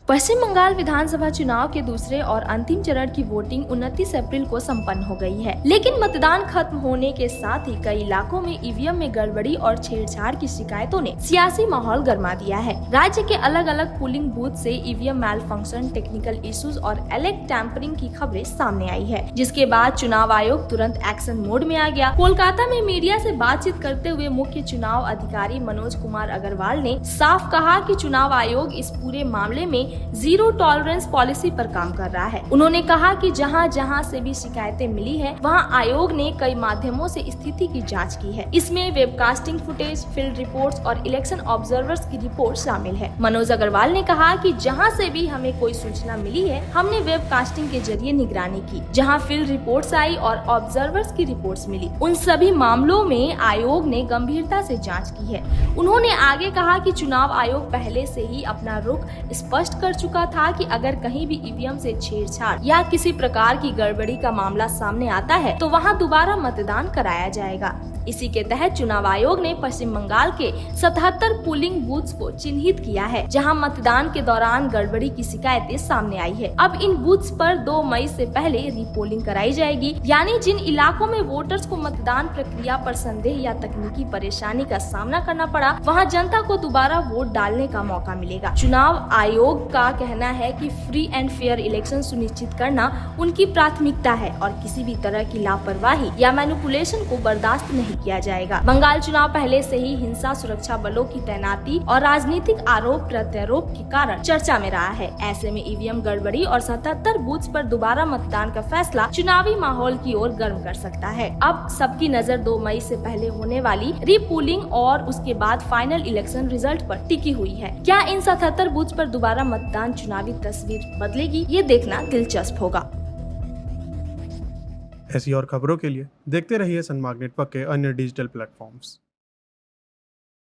पश्चिम बंगाल विधानसभा चुनाव के दूसरे और अंतिम चरण की वोटिंग 29 अप्रैल को संपन्न हो गई है, लेकिन मतदान खत्म होने के साथ ही कई इलाकों में ईवीएम में गड़बड़ी और छेड़छाड़ की शिकायतों ने सियासी माहौल गर्मा दिया है। राज्य के अलग अलग पोलिंग बूथ से ईवीएम मैल फंक्शन, टेक्निकल इश्यूज और इलेक्ट टैंपरिंग की खबरें सामने आई है, जिसके बाद चुनाव आयोग तुरंत एक्शन मोड में आ गया। कोलकाता में मीडिया से बातचीत करते हुए मुख्य चुनाव अधिकारी मनोज कुमार अग्रवाल ने साफ कहा कि चुनाव आयोग इस पूरे मामले में जीरो टॉलरेंस पॉलिसी पर काम कर रहा है। उन्होंने कहा कि जहां जहां से भी शिकायतें मिली है, वहां आयोग ने कई माध्यमों से स्थिति की जांच की है। इसमें वेबकास्टिंग फुटेज, फील्ड रिपोर्ट्स और इलेक्शन ऑब्जर्वर्स की रिपोर्ट शामिल है। मनोज अग्रवाल ने कहा कि जहां से भी हमें कोई सूचना मिली है, हमने वेबकास्टिंग के जरिए निगरानी की। जहां फील्ड रिपोर्ट्स आई और ऑब्जर्वर्स की रिपोर्ट्स मिली, उन सभी मामलों में आयोग ने गंभीरता से जाँच की है। उन्होंने आगे कहा कि चुनाव आयोग पहले से ही अपना रुख स्पष्ट कर चुका था कि अगर कहीं भी ईवीएम से छेड़छाड़ या किसी प्रकार की गड़बड़ी का मामला सामने आता है तो वहां दोबारा मतदान कराया जाएगा। इसी के तहत चुनाव आयोग ने पश्चिम बंगाल के 77 पोलिंग बूथ्स को चिन्हित किया है, जहां मतदान के दौरान गड़बड़ी की शिकायतें सामने आई है। अब इन बूथ्स पर 2 मई से पहले रीपोलिंग कराई जाएगी, यानी जिन इलाकों में वोटर्स को मतदान प्रक्रिया पर संदेह या तकनीकी परेशानी का सामना करना पड़ा, वहां जनता को दोबारा वोट डालने का मौका मिलेगा। चुनाव आयोग का कहना है कि फ्री एंड फेयर इलेक्शन सुनिश्चित करना उनकी प्राथमिकता है और किसी भी तरह की लापरवाही या मैनिपुलेशन को बर्दाश्त नहीं किया जाएगा। बंगाल चुनाव पहले से ही हिंसा, सुरक्षा बलों की तैनाती और राजनीतिक आरोप प्रत्यारोप के कारण चर्चा में रहा है। ऐसे में ईवीएम गड़बड़ी और 77 बूथ्स पर दोबारा मतदान का फैसला चुनावी माहौल की ओर गर्म कर सकता है। अब सबकी नजर 2 मई से पहले होने वाली रीपोलिंग और उसके बाद फाइनल इलेक्शन रिजल्ट पर टिकी हुई है। क्या इन 77 बूथ्स पर दोबारा मतदान चुनावी तस्वीर बदलेगी, ये देखना दिलचस्प होगा। ऐसी और खबरों के लिए देखते रहिए सनमार्ग नेटवर्क के अन्य डिजिटल प्लेटफॉर्म्स।